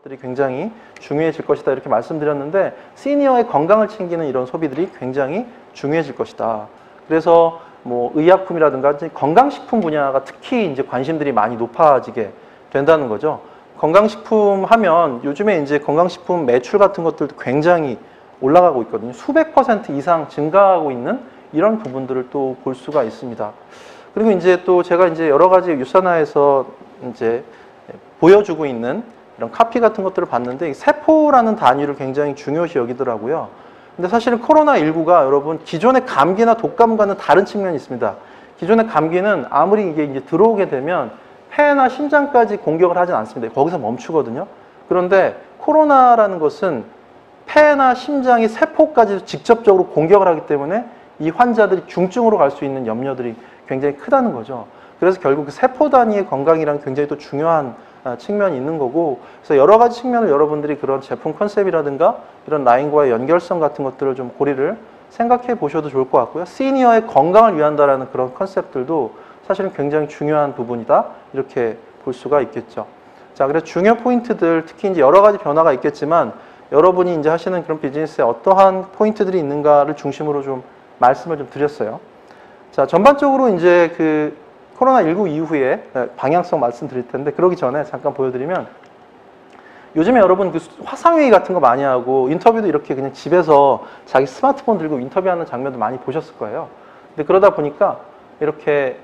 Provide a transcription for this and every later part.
것들이 굉장히 중요해질 것이다 이렇게 말씀드렸는데 시니어의 건강을 챙기는 이런 소비들이 굉장히 중요해질 것이다. 그래서 뭐 의약품이라든가 건강식품 분야가 특히 이제 관심들이 많이 높아지게 된다는 거죠. 건강식품 하면 요즘에 이제 건강식품 매출 같은 것들도 굉장히 올라가고 있거든요. 수백 % 이상 증가하고 있는 이런 부분들을 또 볼 수가 있습니다. 그리고 이제 또 제가 이제 여러 가지 유산화에서 이제 보여주고 있는 이런 카피 같은 것들을 봤는데 세포라는 단위를 굉장히 중요시 여기더라고요. 근데 사실은 코로나19가 여러분 기존의 감기나 독감과는 다른 측면이 있습니다. 기존의 감기는 아무리 이게 이제 들어오게 되면 폐나 심장까지 공격을 하진 않습니다. 거기서 멈추거든요. 그런데 코로나라는 것은 폐나 심장이 세포까지 직접적으로 공격을 하기 때문에 이 환자들이 중증으로 갈 수 있는 염려들이 굉장히 크다는 거죠. 그래서 결국 세포 단위의 건강이랑 굉장히 또 중요한 측면이 있는 거고, 그래서 여러 가지 측면을 여러분들이 그런 제품 컨셉이라든가 이런 라인과의 연결성 같은 것들을 좀 고리를 생각해 보셔도 좋을 것 같고요. 시니어의 건강을 위한다라는 그런 컨셉들도 사실은 굉장히 중요한 부분이다 이렇게 볼 수가 있겠죠. 자, 그래서 중요 포인트들 특히 이제 여러 가지 변화가 있겠지만 여러분이 이제 하시는 그런 비즈니스에 어떠한 포인트들이 있는가를 중심으로 좀 말씀을 좀 드렸어요. 자, 전반적으로 이제 그 코로나19 이후에 방향성 말씀드릴 텐데 그러기 전에 잠깐 보여드리면 요즘에 여러분 그 화상회의 같은 거 많이 하고 인터뷰도 이렇게 그냥 집에서 자기 스마트폰 들고 인터뷰하는 장면도 많이 보셨을 거예요. 근데 그러다 보니까 이렇게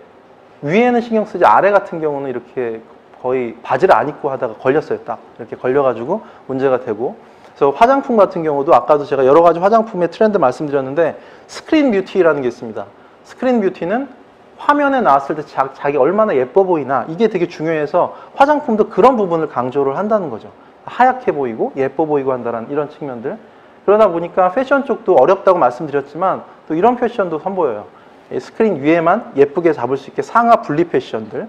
위에는 신경 쓰지 아래 같은 경우는 이렇게 거의 바지를 안 입고 하다가 걸렸어요. 딱 이렇게 걸려가지고 문제가 되고, 그래서 화장품 같은 경우도 아까도 제가 여러 가지 화장품의 트렌드 말씀드렸는데 스크린 뷰티라는 게 있습니다. 스크린 뷰티는 화면에 나왔을 때 자기 얼마나 예뻐 보이나 이게 되게 중요해서 화장품도 그런 부분을 강조를 한다는 거죠. 하얗게 보이고 예뻐 보이고 한다는 이런 측면들. 그러다 보니까 패션 쪽도 어렵다고 말씀드렸지만 또 이런 패션도 선보여요. 스크린 위에만 예쁘게 잡을 수 있게 상하 분리 패션들.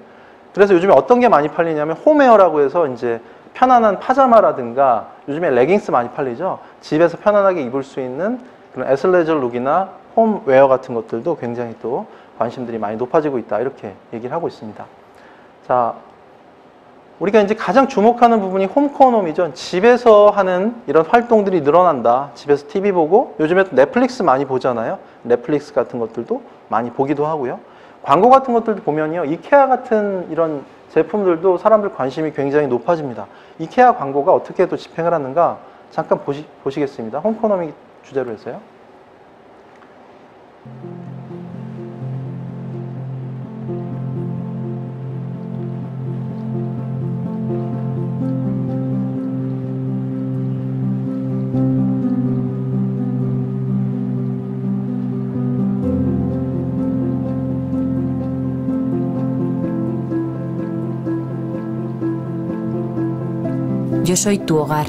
그래서 요즘에 어떤 게 많이 팔리냐면 홈웨어라고 해서 이제 편안한 파자마라든가 요즘에 레깅스 많이 팔리죠. 집에서 편안하게 입을 수 있는 그런 애슬레저 룩이나 홈웨어 같은 것들도 굉장히 또 관심들이 많이 높아지고 있다 이렇게 얘기를 하고 있습니다. 자, 우리가 이제 가장 주목하는 부분이 홈코노미죠. 집에서 하는 이런 활동들이 늘어난다. 집에서 TV 보고 요즘에 또 넷플릭스 많이 보잖아요. 넷플릭스 같은 것들도 많이 보기도 하고요. 광고 같은 것들도 보면요. 이케아 같은 이런 제품들도 사람들 관심이 굉장히 높아집니다. 이케아 광고가 어떻게 또 집행을 하는가 잠깐 보시겠습니다. 홈코노미 주제로 해서요. Yo soy tu hogar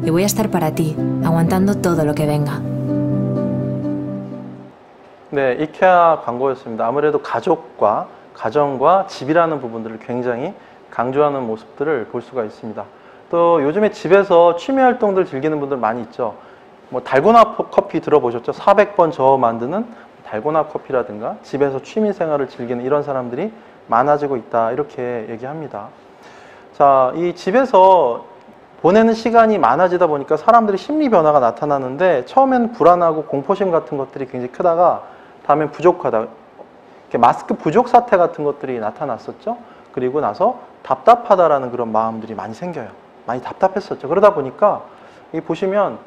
y voy a estar para ti, aguantando todo lo que venga. 네, 이케아 광고였습니다. 아무래도 가족과 가정과 집이라는 부분들을 굉장히 강조하는 모습들을 볼 수가 있습니다. 또 요즘에 집에서 취미 활동들 즐기는 분들 많이 있죠. 뭐 달고나 커피 들어보셨죠? 400번 저어 만드는 달고나 커피라든가 집에서 취미 생활을 즐기는 이런 사람들이 많아지고 있다 이렇게 얘기합니다. 자, 이 집에서 보내는 시간이 많아지다 보니까 사람들이 심리 변화가 나타나는데 처음에는 불안하고 공포심 같은 것들이 굉장히 크다가 다음엔 부족하다. 이렇게 마스크 부족 사태 같은 것들이 나타났었죠. 그리고 나서 답답하다라는 그런 마음들이 많이 생겨요. 많이 답답했었죠. 그러다 보니까 이 보시면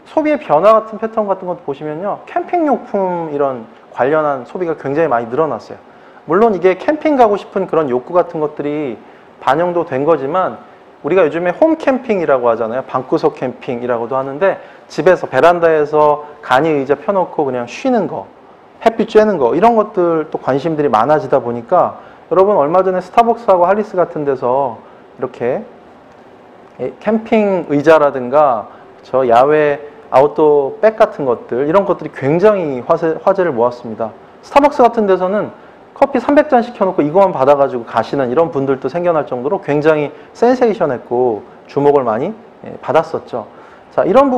소비의 변화 같은 패턴 같은 것도 보시면요. 캠핑용품 이런 관련한 소비가 굉장히 많이 늘어났어요. 물론 이게 캠핑 가고 싶은 그런 욕구 같은 것들이 반영도 된 거지만 우리가 요즘에 홈 캠핑이라고 하잖아요. 방구석 캠핑이라고도 하는데 집에서 베란다에서 간이 의자 펴놓고 그냥 쉬는 거, 햇빛 쬐는 거 이런 것들 또 관심들이 많아지다 보니까 여러분 얼마 전에 스타벅스하고 할리스 같은 데서 이렇게 캠핑 의자라든가 저 야외 아웃도어 백 같은 것들 이런 것들이 굉장히 화제를 모았습니다. 스타벅스 같은 데서는 커피 300잔 시켜놓고 이거만 받아가지고 가시는 이런 분들도 생겨날 정도로 굉장히 센세이션했고 주목을 많이 받았었죠. 자, 이런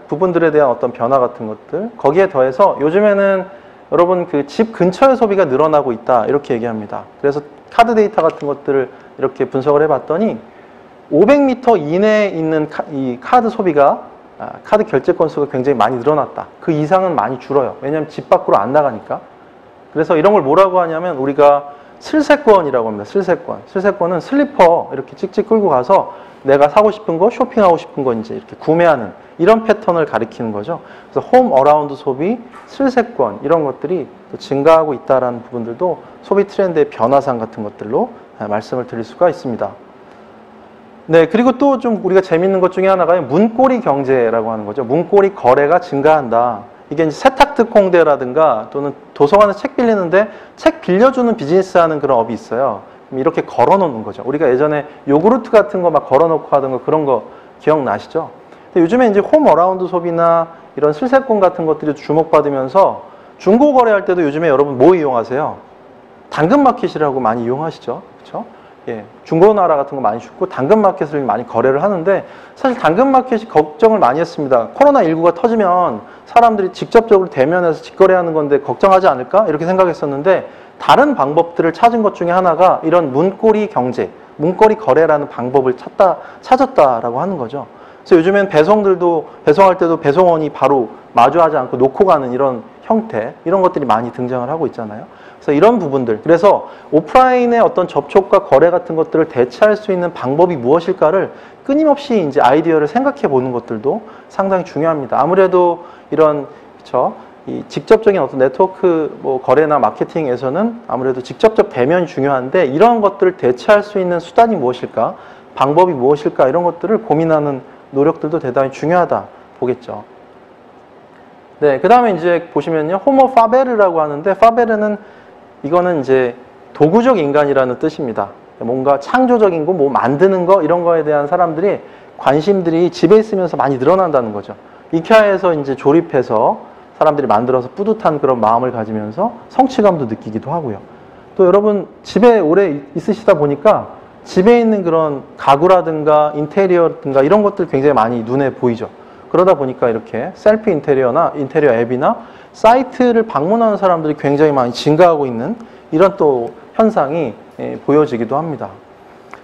부분들에 대한 어떤 변화 같은 것들 거기에 더해서 요즘에는 여러분 그 집 근처의 소비가 늘어나고 있다 이렇게 얘기합니다. 그래서 카드 데이터 같은 것들을 이렇게 분석을 해봤더니 500m 이내에 있는 이 카드 소비가 카드 결제 건수가 굉장히 많이 늘어났다. 그 이상은 많이 줄어요. 왜냐하면 집 밖으로 안 나가니까. 그래서 이런 걸 뭐라고 하냐면 우리가 슬세권이라고 합니다. 슬세권. 슬세권은 슬리퍼 이렇게 찍찍 끌고 가서 내가 사고 싶은 거, 쇼핑하고 싶은 거 이제 이렇게 구매하는 이런 패턴을 가리키는 거죠. 그래서 홈 어라운드 소비, 슬세권 이런 것들이 또 증가하고 있다라는 부분들도 소비 트렌드의 변화상 같은 것들로 말씀을 드릴 수가 있습니다. 네, 그리고 또 좀 우리가 재밌는 것 중에 하나가 문고리 경제라고 하는 거죠. 문고리 거래가 증가한다. 이게 이제 세탁특공대라든가 또는 도서관에서 책 빌리는데 책 빌려주는 비즈니스 하는 그런 업이 있어요. 이렇게 걸어 놓는 거죠. 우리가 예전에 요구르트 같은 거 막 걸어 놓고 하던 거 그런 거 기억나시죠? 근데 요즘에 이제 홈 어라운드 소비나 이런 슬세권 같은 것들이 주목받으면서 중고 거래할 때도 요즘에 여러분 뭐 이용하세요? 당근마켓이라고 많이 이용하시죠? 그렇죠? 예, 중고나라 같은 거 많이 죽고 당근마켓을 많이 거래를 하는데 사실 당근마켓이 걱정을 많이 했습니다. 코로나19가 터지면 사람들이 직접적으로 대면해서 직거래하는 건데 걱정하지 않을까? 이렇게 생각했었는데 다른 방법들을 찾은 것 중에 하나가 이런 문고리 경제, 문고리 거래라는 방법을 찾았다라고 하는 거죠. 그래서 요즘엔 배송할 때도 배송원이 바로 마주하지 않고 놓고 가는 이런 형태, 이런 것들이 많이 등장을 하고 있잖아요. 그래서 이런 부분들, 그래서 오프라인의 어떤 접촉과 거래 같은 것들을 대체할 수 있는 방법이 무엇일까를 끊임없이 이제 아이디어를 생각해 보는 것들도 상당히 중요합니다. 아무래도 이런, 그쵸, 이 직접적인 어떤 네트워크 뭐 거래나 마케팅에서는 아무래도 직접적 대면이 중요한데 이런 것들을 대체할 수 있는 수단이 무엇일까, 방법이 무엇일까, 이런 것들을 고민하는 노력들도 대단히 중요하다 보겠죠. 네, 그 다음에 이제 보시면요, 호모 파베르라고 하는데, 파베르는 이거는 이제 도구적 인간이라는 뜻입니다. 뭔가 창조적인 거, 뭐 만드는 거, 이런 거에 대한 사람들이 관심들이 집에 있으면서 많이 늘어난다는 거죠. 이케아에서 이제 조립해서 사람들이 만들어서 뿌듯한 그런 마음을 가지면서 성취감도 느끼기도 하고요. 또 여러분 집에 오래 있으시다 보니까 집에 있는 그런 가구라든가 인테리어든가 이런 것들 굉장히 많이 눈에 보이죠. 그러다 보니까 이렇게 셀프 인테리어나 인테리어 앱이나 사이트를 방문하는 사람들이 굉장히 많이 증가하고 있는 이런 또 현상이 보여지기도 합니다.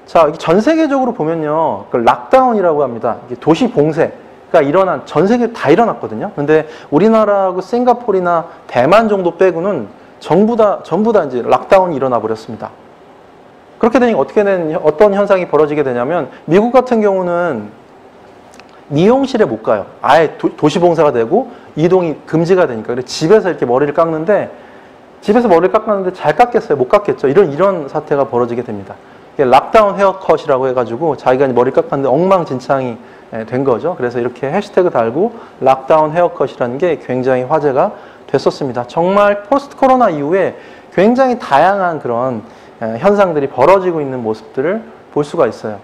자, 전 세계적으로 보면요, 락다운이라고 합니다. 이게 도시 봉쇄가 전 세계 다 일어났거든요. 근데 우리나라하고 싱가포르나 대만 정도 빼고는 전부 다 이제 락다운이 일어나 버렸습니다. 그렇게 되니 어떤 현상이 벌어지게 되냐면 미국 같은 경우는 미용실에 못 가요. 아예 도시봉사가 되고 이동이 금지가 되니까. 그래서 집에서 이렇게 머리를 깎는데 집에서 머리를 깎았는데 잘 깎겠어요? 못 깎겠죠? 이런 사태가 벌어지게 됩니다. 이게 락다운 헤어컷이라고 해가지고 자기가 머리를 깎았는데 엉망진창이 된 거죠. 그래서 이렇게 해시태그 달고 락다운 헤어컷이라는 게 굉장히 화제가 됐었습니다. 정말 포스트 코로나 이후에 굉장히 다양한 그런 현상들이 벌어지고 있는 모습들을 볼 수가 있어요.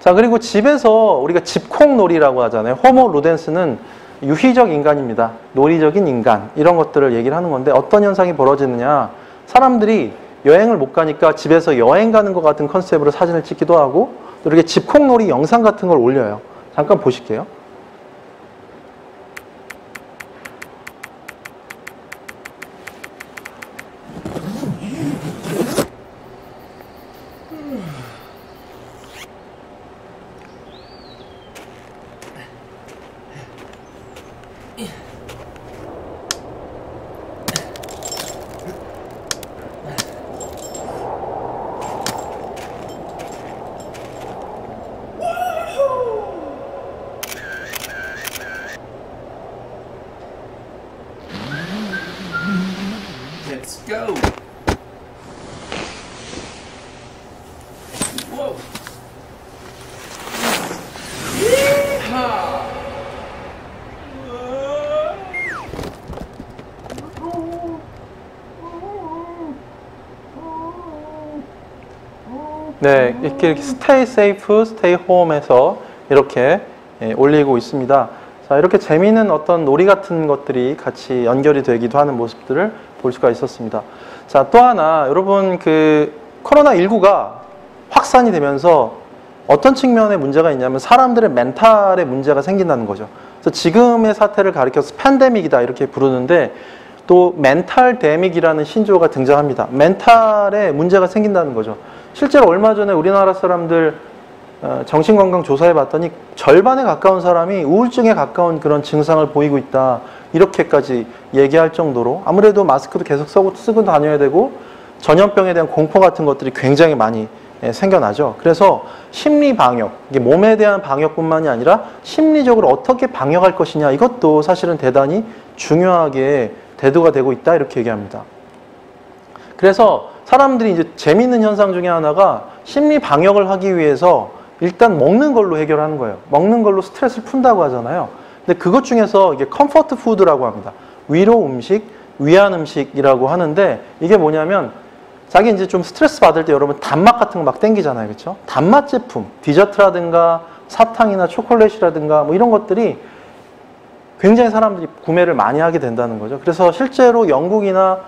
자, 그리고 집에서 우리가 집콕놀이라고 하잖아요. 호모 루덴스는 유희적 인간입니다. 논리적인 인간, 이런 것들을 얘기를 하는 건데 어떤 현상이 벌어지느냐, 사람들이 여행을 못 가니까 집에서 여행 가는 것 같은 컨셉으로 사진을 찍기도 하고 또 이렇게 집콕놀이 영상 같은 걸 올려요. 잠깐 보실게요. Let's go. Whoa. Yeehaw. 네, 이렇게 스테이 세이프, 스테이 홈에서 이렇게 올리고 있습니다. 자, 이렇게 재미있는 어떤 놀이 같은 것들이 같이 연결이 되기도 하는 모습들을 볼 수가 있었습니다. 자, 또 하나, 여러분, 코로나19가 확산이 되면서 어떤 측면에 문제가 있냐면 사람들의 멘탈에 문제가 생긴다는 거죠. 그래서 지금의 사태를 가리켜서 팬데믹이다 이렇게 부르는데 또 멘탈 데믹이라는 신조어가 등장합니다. 멘탈에 문제가 생긴다는 거죠. 실제로 얼마 전에 우리나라 사람들 정신건강 조사해 봤더니 절반에 가까운 사람이 우울증에 가까운 그런 증상을 보이고 있다. 이렇게까지 얘기할 정도로 아무래도 마스크도 계속 쓰고 다녀야 되고 전염병에 대한 공포 같은 것들이 굉장히 많이 생겨나죠. 그래서 심리 방역, 이게 몸에 대한 방역뿐만이 아니라 심리적으로 어떻게 방역할 것이냐 이것도 사실은 대단히 중요하게 대두가 되고 있다 이렇게 얘기합니다. 그래서 사람들이 이제 재미있는 현상 중에 하나가 심리 방역을 하기 위해서 일단 먹는 걸로 해결하는 거예요. 먹는 걸로 스트레스를 푼다고 하잖아요. 근데 그것 중에서 이게 컴포트 푸드라고 합니다. 위로 음식, 위안 음식이라고 하는데 이게 뭐냐면 자기 이제 좀 스트레스 받을 때 여러분 단맛 같은 거 막 땡기잖아요. 그렇죠? 단맛 제품, 디저트라든가 사탕이나 초콜릿이라든가 뭐 이런 것들이 굉장히 사람들이 구매를 많이 하게 된다는 거죠. 그래서 실제로 영국이나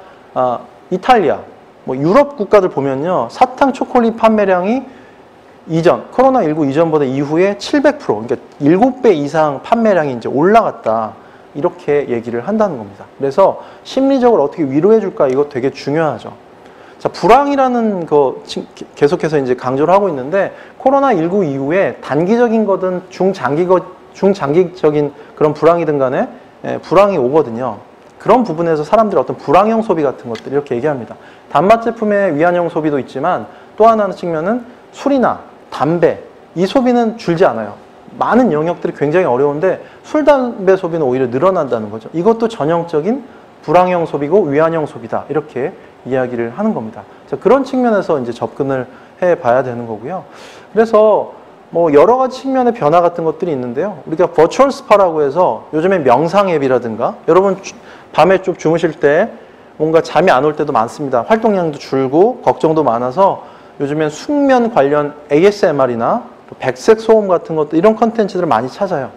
이탈리아, 뭐 유럽 국가들 보면요. 사탕, 초콜릿 판매량이 코로나19 이전보다 이후에 700%, 그러니까 7배 이상 판매량이 이제 올라갔다. 이렇게 얘기를 한다는 겁니다. 그래서 심리적으로 어떻게 위로해 줄까 이거 되게 중요하죠. 자, 불황이라는 거 계속해서 이제 강조를 하고 있는데 코로나19 이후에 단기적인 거든 중장기적인 그런 불황이든 간에 불황이 오거든요. 그런 부분에서 사람들이 어떤 불황형 소비 같은 것들 이렇게 얘기합니다. 단맛 제품의 위안형 소비도 있지만 또 하나는 측면은 술이나 담배 이 소비는 줄지 않아요. 많은 영역들이 굉장히 어려운데 술, 담배 소비는 오히려 늘어난다는 거죠. 이것도 전형적인 불황형 소비고 위안형 소비다 이렇게 이야기를 하는 겁니다. 자, 그런 측면에서 이제 접근을 해봐야 되는 거고요. 그래서 뭐 여러 가지 측면의 변화 같은 것들이 있는데요. 우리가 버추얼 스파라고 해서 요즘에 명상 앱이라든가 여러분 밤에 좀 주무실 때 뭔가 잠이 안 올 때도 많습니다. 활동량도 줄고 걱정도 많아서 요즘엔 숙면 관련 ASMR이나 백색 소음 같은 것도 이런 컨텐츠들을 많이 찾아요.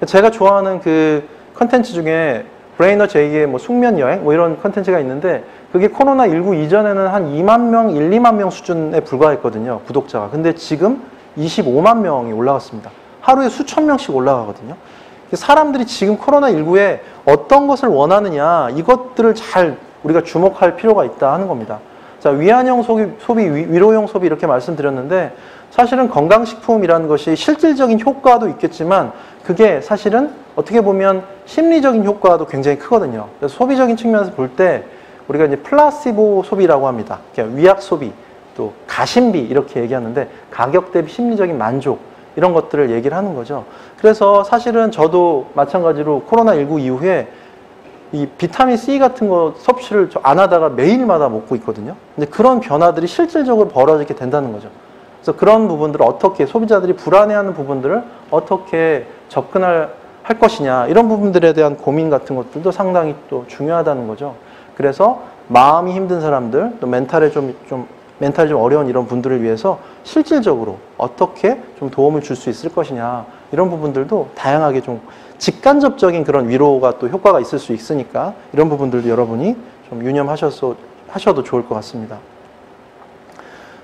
제가 좋아하는 그 컨텐츠 중에 브레이너 제이의 뭐 숙면 여행 뭐 이런 컨텐츠가 있는데 그게 코로나19 이전에는 한 2만 명, 1, 2만 명 수준에 불과했거든요. 구독자가. 근데 지금 25만 명이 올라갔습니다. 하루에 수천 명씩 올라가거든요. 사람들이 지금 코로나19에 어떤 것을 원하느냐 이것들을 잘 우리가 주목할 필요가 있다 하는 겁니다. 자, 위안형 소비, 위로형 소비 이렇게 말씀드렸는데 사실은 건강식품이라는 것이 실질적인 효과도 있겠지만 그게 사실은 어떻게 보면 심리적인 효과도 굉장히 크거든요. 그래서 소비적인 측면에서 볼 때 우리가 이제 플라시보 소비라고 합니다. 위약 소비, 또 가심비 이렇게 얘기하는데 가격 대비 심리적인 만족 이런 것들을 얘기를 하는 거죠. 그래서 사실은 저도 마찬가지로 코로나19 이후에 이 비타민 C 같은 거 섭취를 안 하다가 매일마다 먹고 있거든요. 근데 그런 변화들이 실질적으로 벌어지게 된다는 거죠. 그래서 그런 부분들을 어떻게 소비자들이 불안해하는 부분들을 어떻게 접근할 것이냐 이런 부분들에 대한 고민 같은 것들도 상당히 또 중요하다는 거죠. 그래서 마음이 힘든 사람들, 또 멘탈이 좀 어려운 이런 분들을 위해서 실질적으로 어떻게 좀 도움을 줄 수 있을 것이냐 이런 부분들도 다양하게 좀 직간접적인 그런 위로가 또 효과가 있을 수 있으니까 이런 부분들도 여러분이 좀 유념하셔도 좋을 것 같습니다.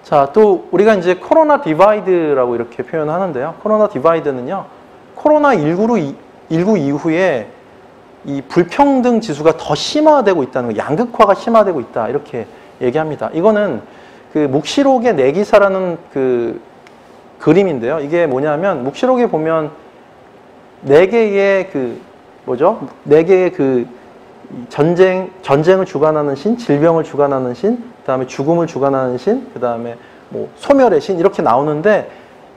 자, 또 우리가 이제 코로나 디바이드라고 이렇게 표현하는데요. 코로나 디바이드는요. 코로나19 이후에 이 불평등 지수가 더 심화되고 있다는 거, 양극화가 심화되고 있다 이렇게 얘기합니다. 이거는 그 묵시록의 내기사라는 그 그림인데요. 이게 뭐냐면 묵시록에 보면 네 개의 그 전쟁을 주관하는 신, 질병을 주관하는 신, 그다음에 죽음을 주관하는 신, 그다음에 뭐 소멸의 신 이렇게 나오는데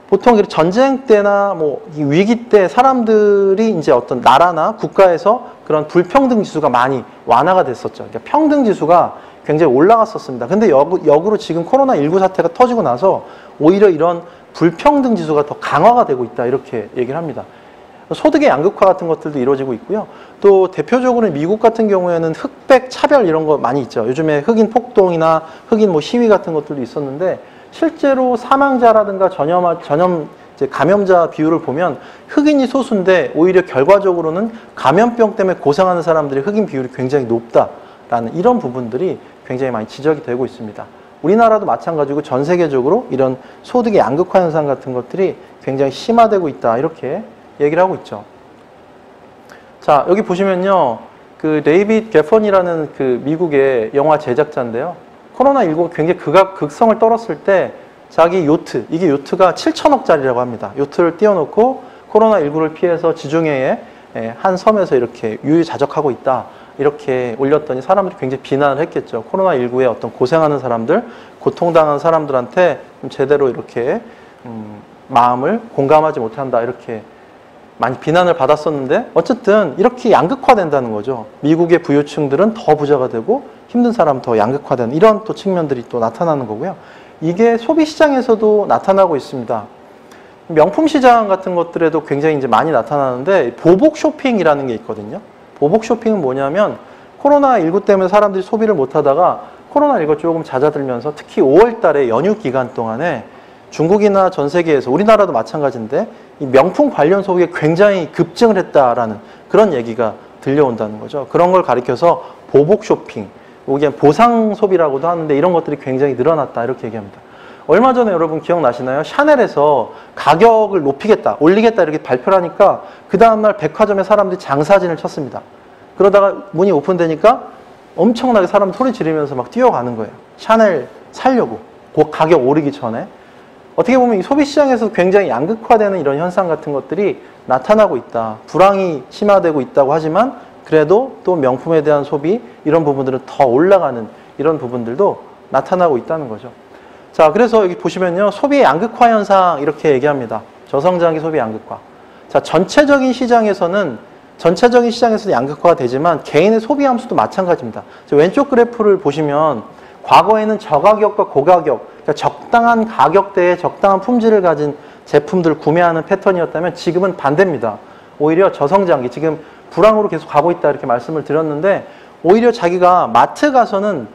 보통 전쟁 때나 뭐 위기 때 사람들이 이제 어떤 나라나 국가에서 그런 불평등 지수가 많이 완화가 됐었죠. 그러니까 평등 지수가 굉장히 올라갔었습니다. 근데 역으로 지금 코로나19 사태가 터지고 나서 오히려 이런 불평등 지수가 더 강화가 되고 있다 이렇게 얘기를 합니다. 소득의 양극화 같은 것들도 이루어지고 있고요. 또 대표적으로 미국 같은 경우에는 흑백 차별 이런 거 많이 있죠. 요즘에 흑인 폭동이나 흑인 뭐 시위 같은 것들도 있었는데 실제로 사망자라든가 전염 감염자 비율을 보면 흑인이 소수인데 오히려 결과적으로는 감염병 때문에 고생하는 사람들의 흑인 비율이 굉장히 높다라는 이런 부분들이 굉장히 많이 지적이 되고 있습니다. 우리나라도 마찬가지고 전 세계적으로 이런 소득의 양극화 현상 같은 것들이 굉장히 심화되고 있다 이렇게 얘기를 하고 있죠. 자, 여기 보시면요. 그 데이빗 게펀이라는 그 미국의 영화 제작자인데요. 코로나19가 굉장히 극성을 떨었을 때 자기 요트, 이게 요트가 7천억짜리라고 합니다. 요트를 띄워놓고 코로나19를 피해서 지중해의 한 섬에서 이렇게 유유자적하고 있다. 이렇게 올렸더니 사람들이 굉장히 비난을 했겠죠. 코로나19에 어떤 고생하는 사람들, 고통당하는 사람들한테 제대로 이렇게 마음을 공감하지 못한다. 이렇게 많이 비난을 받았었는데 어쨌든 이렇게 양극화된다는 거죠. 미국의 부유층들은 더 부자가 되고 힘든 사람은 더 양극화되는 이런 또 측면들이 또 나타나는 거고요. 이게 소비 시장에서도 나타나고 있습니다. 명품 시장 같은 것들에도 굉장히 이제 많이 나타나는데 보복 쇼핑이라는 게 있거든요. 보복 쇼핑은 뭐냐면 코로나19 때문에 사람들이 소비를 못 하다가 코로나19가 조금 잦아들면서 특히 5월 달에 연휴 기간 동안에 중국이나 전 세계에서 우리나라도 마찬가지인데 이 명품 관련 소비가 굉장히 급증을 했다라는 그런 얘기가 들려온다는 거죠. 그런 걸 가리켜서 보복 쇼핑, 이게 보상 소비라고도 하는데 이런 것들이 굉장히 늘어났다 이렇게 얘기합니다. 얼마 전에 여러분 기억나시나요? 샤넬에서 가격을 높이겠다, 올리겠다 이렇게 발표를 하니까 그 다음날 백화점에 사람들이 장사진을 쳤습니다. 그러다가 문이 오픈되니까 엄청나게 사람 소리 지르면서 막 뛰어가는 거예요. 샤넬 살려고. 그 가격 오르기 전에. 어떻게 보면 이 소비시장에서 굉장히 양극화되는 이런 현상 같은 것들이 나타나고 있다. 불황이 심화되고 있다고 하지만 그래도 또 명품에 대한 소비 이런 부분들은 더 올라가는 이런 부분들도 나타나고 있다는 거죠. 자, 그래서 여기 보시면요. 소비의 양극화 현상 이렇게 얘기합니다. 저성장기 소비 양극화. 자, 전체적인 시장에서는 양극화가 되지만 개인의 소비 함수도 마찬가지입니다. 왼쪽 그래프를 보시면 과거에는 저가격과 고가격, 그러니까 적당한 가격대에 적당한 품질을 가진 제품들을 구매하는 패턴이었다면 지금은 반대입니다. 오히려 저성장기, 지금 불황으로 계속 가고 있다 이렇게 말씀을 드렸는데 오히려 자기가 마트 가서는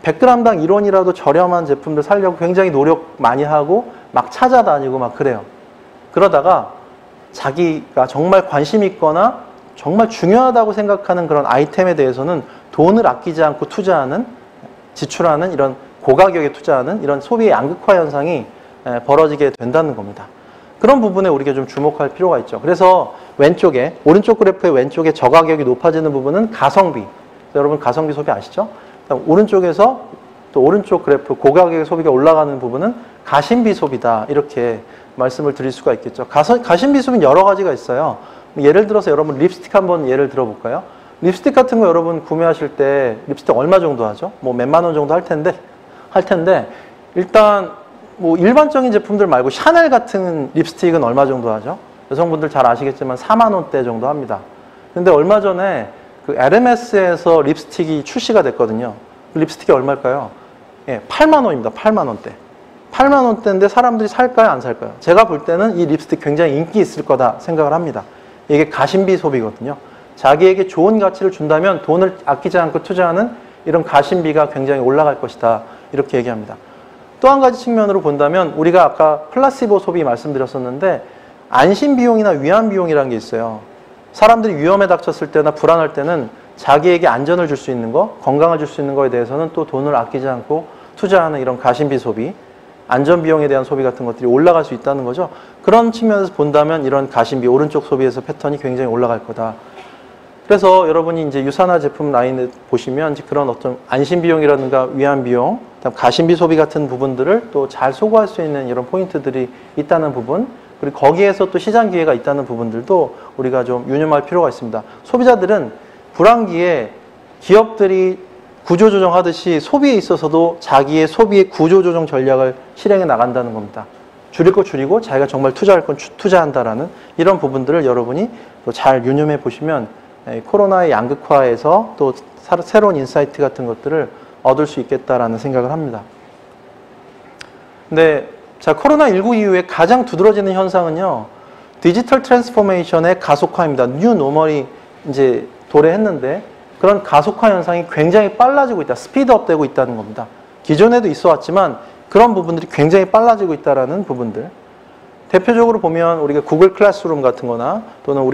100g당 1원이라도 저렴한 제품들 사려고 굉장히 노력 많이 하고 막 찾아다니고 막 그래요. 그러다가 자기가 정말 관심 있거나 정말 중요하다고 생각하는 그런 아이템에 대해서는 돈을 아끼지 않고 지출하는 이런 고가격에 투자하는 이런 소비의 양극화 현상이 벌어지게 된다는 겁니다. 그런 부분에 우리가 좀 주목할 필요가 있죠. 그래서 오른쪽 그래프의 왼쪽에 저가격이 높아지는 부분은 가성비. 여러분 가성비 소비 아시죠? 오른쪽에서 또 오른쪽 그래프 고가격의 소비가 올라가는 부분은 가심비 소비다. 이렇게 말씀을 드릴 수가 있겠죠. 가심비 소비는 여러 가지가 있어요. 예를 들어서 여러분 립스틱 한번 예를 들어볼까요? 립스틱 같은 거 여러분 구매하실 때 립스틱 얼마 정도 하죠? 뭐 몇만 원 정도 할 텐데 일단 뭐 일반적인 제품들 말고 샤넬 같은 립스틱은 얼마 정도 하죠? 여성분들 잘 아시겠지만 4만 원대 정도 합니다. 근데 얼마 전에 그 에르메스에서 립스틱이 출시가 됐거든요. 그 립스틱이 얼마일까요? 예, 8만 원입니다. 8만 원대. 8만 원대인데 사람들이 살까요? 안 살까요? 제가 볼 때는 이 립스틱 굉장히 인기 있을 거다 생각을 합니다. 이게 가심비 소비거든요. 자기에게 좋은 가치를 준다면 돈을 아끼지 않고 투자하는 이런 가심비가 굉장히 올라갈 것이다. 이렇게 얘기합니다. 또 한 가지 측면으로 본다면 우리가 아까 플라시보 소비 말씀드렸었는데 안심비용이나 위안비용이라는 게 있어요. 사람들이 위험에 닥쳤을 때나 불안할 때는 자기에게 안전을 줄 수 있는 거, 건강을 줄 수 있는 거에 대해서는 또 돈을 아끼지 않고 투자하는 이런 가심비 소비, 안전비용에 대한 소비 같은 것들이 올라갈 수 있다는 거죠. 그런 측면에서 본다면 이런 가심비, 오른쪽 소비에서 패턴이 굉장히 올라갈 거다. 그래서 여러분이 이제 유산화 제품 라인을 보시면 이제 그런 어떤 안심비용이라든가 위안비용, 가심비 소비 같은 부분들을 또 잘 소구할 수 있는 이런 포인트들이 있다는 부분, 그리고 거기에서 또 시장 기회가 있다는 부분들도 우리가 좀 유념할 필요가 있습니다. 소비자들은 불황기에 기업들이 구조조정하듯이 소비에 있어서도 자기의 소비의 구조조정 전략을 실행해 나간다는 겁니다. 줄일 거 줄이고 자기가 정말 투자할 건 투자한다라는 이런 부분들을 여러분이 또 잘 유념해 보시면 코로나의 양극화에서 또 새로운 인사이트 같은 것들을 얻을 수 있겠다라는 생각을 합니다. 근데 자, 코로나19 이후에 가장 두드러지는 현상은요, 디지털 트랜스포메이션의 가속화입니다. 뉴 노멀이 이제 도래했는데 그런 가속화 현상이 굉장히 빨라지고 있다. 스피드업 되고 있다는 겁니다. 기존에도 있어 왔지만 그런 부분들이 굉장히 빨라지고 있다는 부분들. 대표적으로 보면 우리가 구글 클래스룸 같은 거나 또는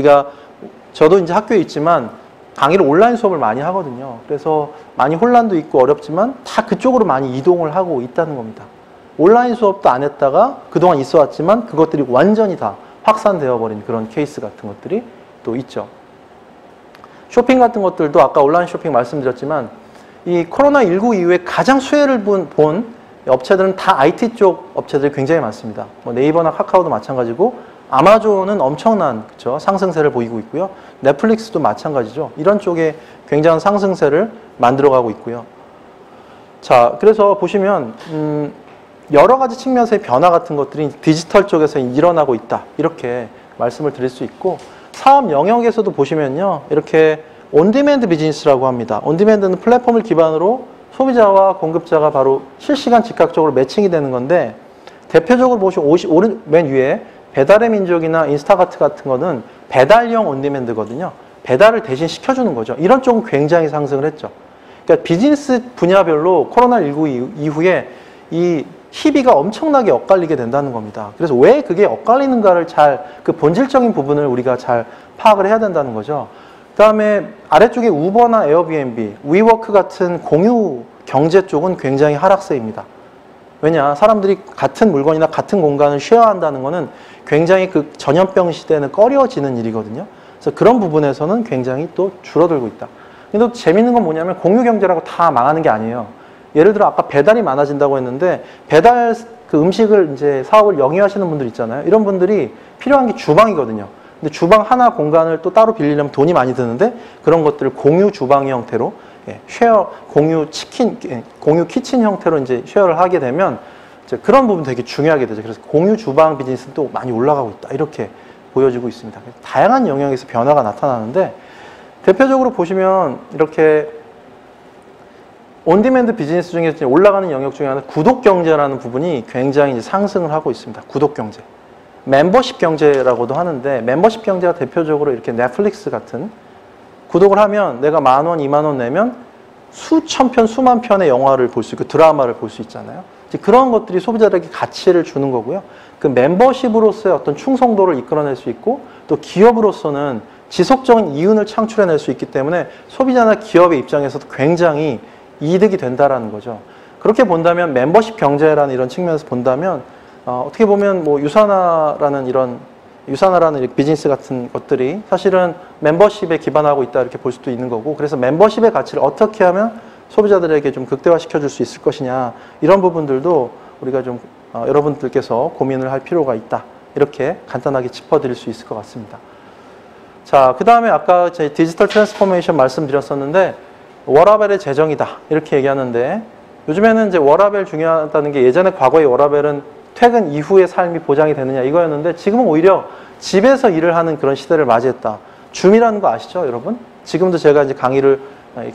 저도 이제 학교에 있지만 강의를 온라인 수업을 많이 하거든요. 그래서 많이 혼란도 있고 어렵지만 다 그쪽으로 많이 이동을 하고 있다는 겁니다. 온라인 수업도 안 했다가 그동안 있어 왔지만 그것들이 완전히 다 확산되어 버린 그런 케이스 같은 것들이 또 있죠. 쇼핑 같은 것들도 아까 온라인 쇼핑 말씀드렸지만 이 코로나19 이후에 가장 수혜를 본 업체들은 다 IT 쪽 업체들이 굉장히 많습니다. 뭐 네이버나 카카오도 마찬가지고 아마존은 엄청난 그쵸? 상승세를 보이고 있고요. 넷플릭스도 마찬가지죠. 이런 쪽에 굉장한 상승세를 만들어가고 있고요. 자, 그래서 보시면 여러 가지 측면에서의 변화 같은 것들이 디지털 쪽에서 일어나고 있다. 이렇게 말씀을 드릴 수 있고 사업 영역에서도 보시면요. 이렇게 온디맨드 비즈니스라고 합니다. 온디맨드는 플랫폼을 기반으로 소비자와 공급자가 바로 실시간 즉각적으로 매칭이 되는 건데 대표적으로 보시면 맨 위에 배달의 민족이나 인스타카트 같은 거는 배달형 온디맨드거든요. 배달을 대신 시켜주는 거죠. 이런 쪽은 굉장히 상승을 했죠. 그러니까 비즈니스 분야별로 코로나19 이후에 이 희비가 엄청나게 엇갈리게 된다는 겁니다. 그래서 왜 그게 엇갈리는가를 그 본질적인 부분을 우리가 잘 파악을 해야 된다는 거죠. 그 다음에 아래쪽에 우버나 에어비앤비, 위워크 같은 공유 경제 쪽은 굉장히 하락세입니다. 왜냐? 사람들이 같은 물건이나 같은 공간을 쉐어한다는 것은 굉장히 그 전염병 시대에는 꺼려지는 일이거든요. 그래서 그런 부분에서는 굉장히 또 줄어들고 있다. 근데 또 재밌는 건 뭐냐면 공유 경제라고 다 망하는 게 아니에요. 예를 들어 아까 배달이 많아진다고 했는데 배달 그 음식을 이제 사업을 영위하시는 분들 있잖아요. 이런 분들이 필요한 게 주방이거든요. 근데 주방 하나 공간을 또 따로 빌리려면 돈이 많이 드는데 그런 것들을 공유 주방 형태로 쉐어, 공유 키친 형태로 이제 쉐어를 하게 되면 이제 그런 부분 되게 중요하게 되죠. 그래서 공유 주방 비즈니스는 또 많이 올라가고 있다. 이렇게 보여지고 있습니다. 다양한 영역에서 변화가 나타나는데 대표적으로 보시면 이렇게 온디맨드 비즈니스 중에서 올라가는 영역 중에 하나 구독 경제라는 부분이 굉장히 이제 상승을 하고 있습니다. 구독 경제. 멤버십 경제라고도 하는데 멤버십 경제가 대표적으로 이렇게 넷플릭스 같은 구독을 하면 내가 10,000원, 20,000원 내면 수천 편, 수만 편의 영화를 볼 수 있고 드라마를 볼 수 있잖아요. 이제 그런 것들이 소비자들에게 가치를 주는 거고요. 그 멤버십으로서의 어떤 충성도를 이끌어낼 수 있고 또 기업으로서는 지속적인 이윤을 창출해낼 수 있기 때문에 소비자나 기업의 입장에서도 굉장히 이득이 된다라는 거죠. 그렇게 본다면 멤버십 경제라는 이런 측면에서 본다면 어떻게 보면 뭐 유사나라는 비즈니스 같은 것들이 사실은 멤버십에 기반하고 있다 이렇게 볼 수도 있는 거고 그래서 멤버십의 가치를 어떻게 하면 소비자들에게 좀 극대화시켜 줄 수 있을 것이냐 이런 부분들도 우리가 좀 여러분들께서 고민을 할 필요가 있다 이렇게 간단하게 짚어드릴 수 있을 것 같습니다. 자, 그 다음에 아까 제 디지털 트랜스포메이션 말씀드렸었는데 워라벨의 재정이다 이렇게 얘기하는데 요즘에는 이제 워라벨 중요하다는 게 예전에 과거의 워라벨은 퇴근 이후의 삶이 보장이 되느냐 이거였는데 지금은 오히려 집에서 일을 하는 그런 시대를 맞이했다. 줌이라는 거 아시죠, 여러분? 지금도 제가 이제 강의를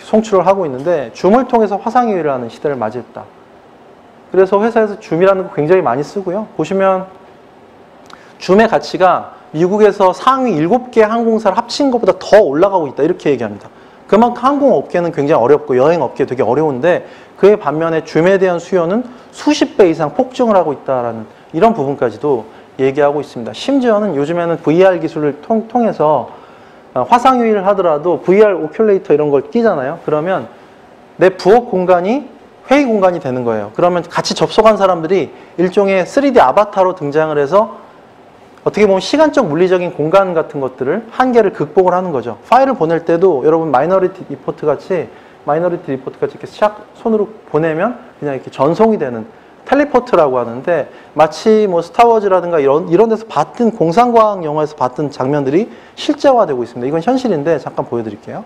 송출을 하고 있는데 줌을 통해서 화상회의를 하는 시대를 맞이했다. 그래서 회사에서 줌이라는 거 굉장히 많이 쓰고요. 보시면 줌의 가치가 미국에서 상위 7개 항공사를 합친 것보다 더 올라가고 있다 이렇게 얘기합니다. 그만큼 항공업계는 굉장히 어렵고 여행업계 되게 어려운데 그에 반면에 줌에 대한 수요는 수십 배 이상 폭증을 하고 있다는 이런 부분까지도 얘기하고 있습니다. 심지어는 요즘에는 VR 기술을 통해서 화상회의를 하더라도 VR 오큘레이터 이런 걸 끼잖아요. 그러면 내 부엌 공간이 회의 공간이 되는 거예요. 그러면 같이 접속한 사람들이 일종의 3D 아바타로 등장을 해서 어떻게 보면 시간적 물리적인 공간 같은 것들을 한계를 극복을 하는 거죠. 파일을 보낼 때도 여러분 마이너리티 리포트 같이 이렇게 샥 손으로 보내면 그냥 이렇게 전송이 되는 텔레포트라고 하는데 마치 뭐 스타워즈라든가 이런 데서 봤던 공상과학 영화에서 봤던 장면들이 실제화되고 있습니다. 이건 현실인데 잠깐 보여드릴게요.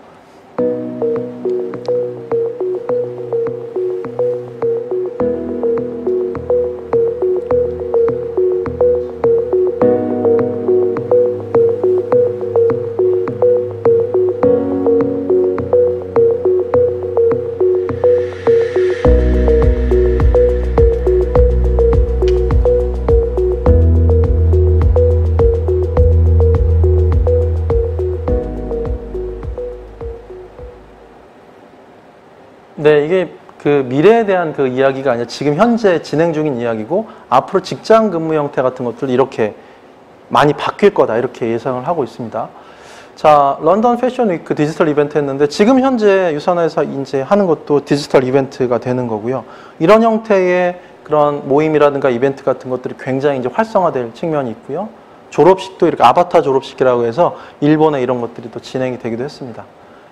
네, 이게 그 미래에 대한 그 이야기가 아니라 지금 현재 진행 중인 이야기고 앞으로 직장 근무 형태 같은 것들도 이렇게 많이 바뀔 거다 이렇게 예상을 하고 있습니다. 자, 런던 패션 위크 디지털 이벤트 했는데 지금 현재 유산에서 이제 하는 것도 디지털 이벤트가 되는 거고요. 이런 형태의 그런 모임이라든가 이벤트 같은 것들이 굉장히 이제 활성화될 측면이 있고요. 졸업식도 이렇게 아바타 졸업식이라고 해서 일본에 이런 것들이 또 진행이 되기도 했습니다.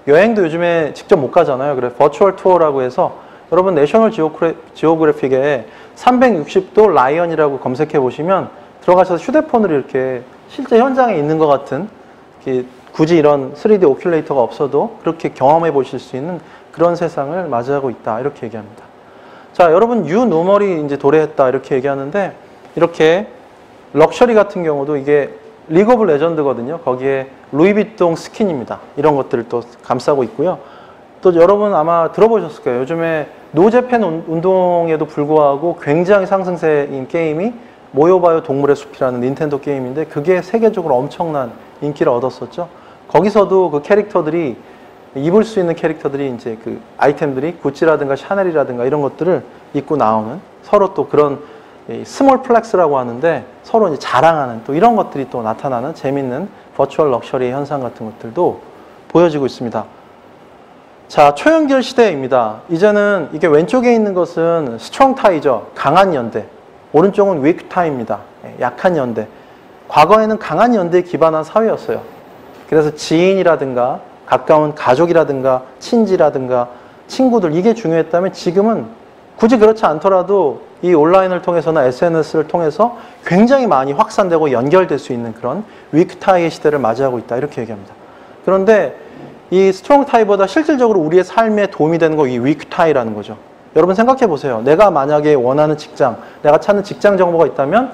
여행도 요즘에 직접 못 가잖아요. 그래서 버추얼 투어라고 해서 여러분 내셔널 지오그래픽에 360도 라이언이라고 검색해 보시면 들어가셔서 휴대폰으로 이렇게 실제 현장에 있는 것 같은, 굳이 이런 3D 오큘레이터가 없어도 그렇게 경험해 보실 수 있는 그런 세상을 맞이하고 있다, 이렇게 얘기합니다. 자, 여러분 뉴노멀이 이제 도래했다, 이렇게 얘기하는데, 이렇게 럭셔리 같은 경우도 이게 리그 오브 레전드거든요. 거기에 루이비통 스킨입니다. 이런 것들을 또 감싸고 있고요. 또 여러분 아마 들어보셨을 거예요. 요즘에 노재팬 운동에도 불구하고 굉장히 상승세인 게임이 모여봐요 동물의 숲이라는 닌텐도 게임인데, 그게 세계적으로 엄청난 인기를 얻었었죠. 거기서도 그 캐릭터들이, 입을 수 있는 캐릭터들이 이제 그 아이템들이 구찌라든가 샤넬이라든가 이런 것들을 입고 나오는, 서로 또 그런 스몰 플렉스라고 하는데 서로 이제 자랑하는 또 이런 것들이 또 나타나는 재밌는 버추얼 럭셔리 현상 같은 것들도 보여지고 있습니다. 자, 초연결 시대입니다. 이제는 이게 왼쪽에 있는 것은 스트롱 타이죠. 강한 연대. 오른쪽은 위크 타이입니다. 약한 연대. 과거에는 강한 연대에 기반한 사회였어요. 그래서 지인이라든가 가까운 가족이라든가 친지라든가 친구들, 이게 중요했다면 지금은 굳이 그렇지 않더라도 이 온라인을 통해서나 SNS를 통해서 굉장히 많이 확산되고 연결될 수 있는 그런 위크 타이의 시대를 맞이하고 있다, 이렇게 얘기합니다. 그런데 이 스트롱 타이보다 실질적으로 우리의 삶에 도움이 되는 거 이 위크 타이라는 거죠. 여러분 생각해 보세요. 내가 만약에 원하는 직장, 내가 찾는 직장 정보가 있다면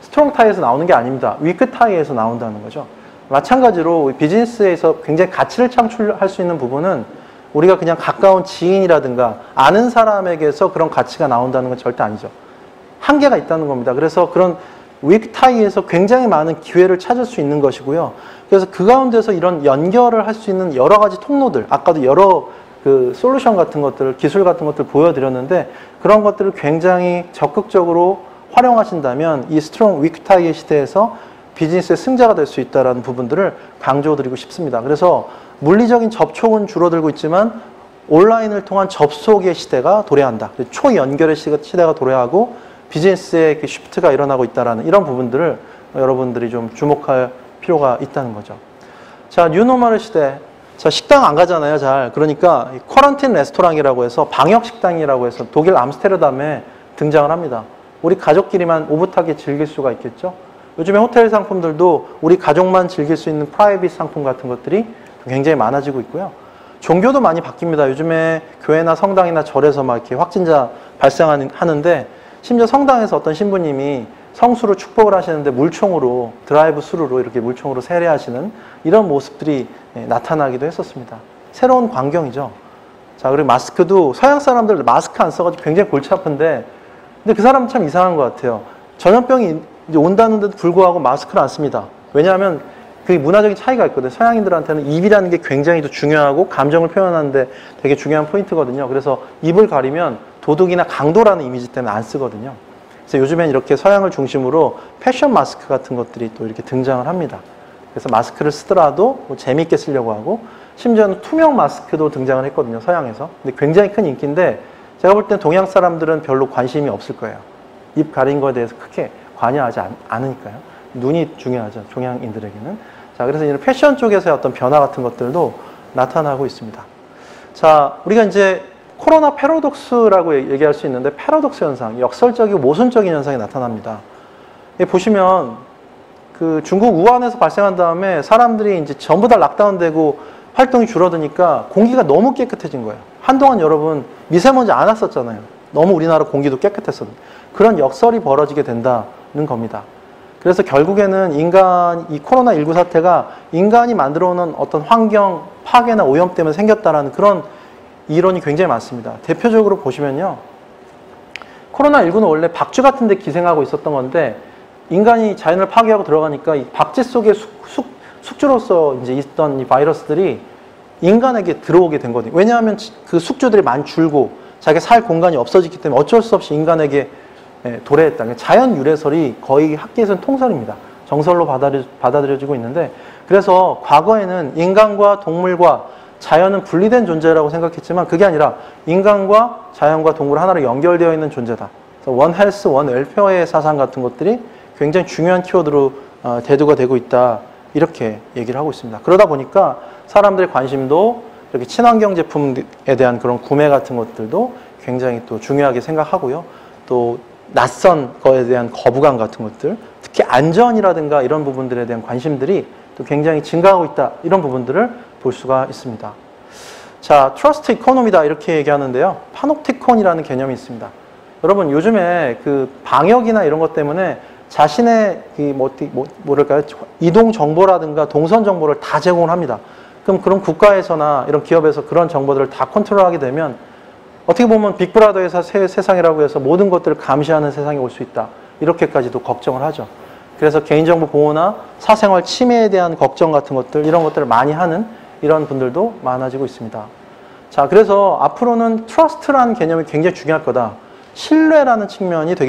스트롱 타이에서 나오는 게 아닙니다. 위크 타이에서 나온다는 거죠. 마찬가지로 비즈니스에서 굉장히 가치를 창출할 수 있는 부분은 우리가 그냥 가까운 지인이라든가 아는 사람에게서 그런 가치가 나온다는 건 절대 아니죠. 한계가 있다는 겁니다. 그래서 그런 위크 타이에서 굉장히 많은 기회를 찾을 수 있는 것이고요. 그래서 그 가운데서 이런 연결을 할 수 있는 여러 가지 통로들, 아까도 여러 그 솔루션 같은 것들, 기술 같은 것들 보여드렸는데, 그런 것들을 굉장히 적극적으로 활용하신다면 이 스트롱 위크 타이의 시대에서 비즈니스의 승자가 될 수 있다는 부분들을 강조드리고 싶습니다. 그래서 물리적인 접촉은 줄어들고 있지만 온라인을 통한 접속의 시대가 도래한다. 초연결의 시대가 도래하고 비즈니스의 쉬프트가 일어나고 있다는 이런 부분들을 여러분들이 좀 주목할 필요가 있다는 거죠. 자, 뉴노멀 시대. 자, 식당 안 가잖아요, 잘. 그러니까 쿼런틴 레스토랑이라고 해서 방역식당이라고 해서 독일 암스테르담에 등장을 합니다. 우리 가족끼리만 오붓하게 즐길 수가 있겠죠. 요즘에 호텔 상품들도 우리 가족만 즐길 수 있는 프라이빗 상품 같은 것들이 굉장히 많아지고 있고요. 종교도 많이 바뀝니다. 요즘에 교회나 성당이나 절에서 막 이렇게 확진자 발생하는데, 심지어 성당에서 어떤 신부님이 성수로 축복을 하시는데 물총으로, 드라이브 스루로 이렇게 물총으로 세례하시는 이런 모습들이 나타나기도 했었습니다. 새로운 광경이죠. 자, 그리고 마스크도 서양 사람들 마스크 안 써가지고 굉장히 골치 아픈데, 근데 그 사람은 참 이상한 것 같아요. 전염병이 이제 온다는데도 불구하고 마스크를 안 씁니다. 왜냐하면 그게 문화적인 차이가 있거든요. 서양인들한테는 입이라는 게 굉장히 더 중요하고 감정을 표현하는데 되게 중요한 포인트거든요. 그래서 입을 가리면 도둑이나 강도라는 이미지 때문에 안 쓰거든요. 그래서 요즘엔 이렇게 서양을 중심으로 패션 마스크 같은 것들이 또 이렇게 등장을 합니다. 그래서 마스크를 쓰더라도 뭐 재미있게 쓰려고 하고, 심지어는 투명 마스크도 등장을 했거든요, 서양에서. 근데 굉장히 큰 인기인데, 제가 볼 땐 동양 사람들은 별로 관심이 없을 거예요. 입 가린 거에 대해서 크게 관여하지 않으니까요. 눈이 중요하죠, 동양인들에게는. 자, 그래서 이런 패션 쪽에서의 어떤 변화 같은 것들도 나타나고 있습니다. 자, 우리가 이제 코로나 패러독스라고 얘기할 수 있는데, 패러독스 현상, 역설적이고 모순적인 현상이 나타납니다. 보시면 그 중국 우한에서 발생한 다음에 사람들이 이제 전부 다 락다운되고 활동이 줄어드니까 공기가 너무 깨끗해진 거예요. 한동안 여러분 미세먼지 안 왔었잖아요. 너무 우리나라 공기도 깨끗했었는데, 그런 역설이 벌어지게 된다는 겁니다. 그래서 결국에는 이 코로나19 사태가 인간이 만들어 놓은 어떤 환경 파괴나 오염 때문에 생겼다라는 그런 이론이 굉장히 많습니다. 대표적으로 보시면요, 코로나19는 원래 박쥐 같은 데 기생하고 있었던 건데, 인간이 자연을 파괴하고 들어가니까 이 박쥐 속에 숙주로서 이제 있던 이 바이러스들이 인간에게 들어오게 된 거거든요. 왜냐하면 그 숙주들이 많이 줄고 자기가 살 공간이 없어졌기 때문에 어쩔 수 없이 인간에게 도래했다. 자연 유래설이 거의 학계에서는 통설입니다. 정설로 받아들여지고 있는데, 그래서 과거에는 인간과 동물과 자연은 분리된 존재라고 생각했지만, 그게 아니라 인간과 자연과 동물 하나로 연결되어 있는 존재다. 그래서 원 헬스, 원 웰페어의 사상 같은 것들이 굉장히 중요한 키워드로 대두가 되고 있다, 이렇게 얘기를 하고 있습니다. 그러다 보니까 사람들의 관심도 이렇게 친환경 제품에 대한 그런 구매 같은 것들도 굉장히 또 중요하게 생각하고요. 또 낯선 거에 대한 거부감 같은 것들, 특히 안전이라든가 이런 부분들에 대한 관심들이 또 굉장히 증가하고 있다. 이런 부분들을 볼 수가 있습니다. 자, 트러스트 이코노미다 이렇게 얘기하는데요. 파놉티콘이라는 개념이 있습니다. 여러분 요즘에 그 방역이나 이런 것 때문에 자신의 뭐랄까요? 이동 정보라든가 동선 정보를 다 제공을 합니다. 그럼 그런 국가에서나 이런 기업에서 그런 정보들을 다 컨트롤하게 되면 어떻게 보면 빅브라더의 세상이라고 해서 모든 것들을 감시하는 세상이 올 수 있다. 이렇게까지도 걱정을 하죠. 그래서 개인정보 보호나 사생활 침해에 대한 걱정 같은 것들, 이런 것들을 많이 하는 이런 분들도 많아지고 있습니다. 자, 그래서 앞으로는 트러스트라는 개념이 굉장히 중요할 거다. 신뢰라는 측면이 되게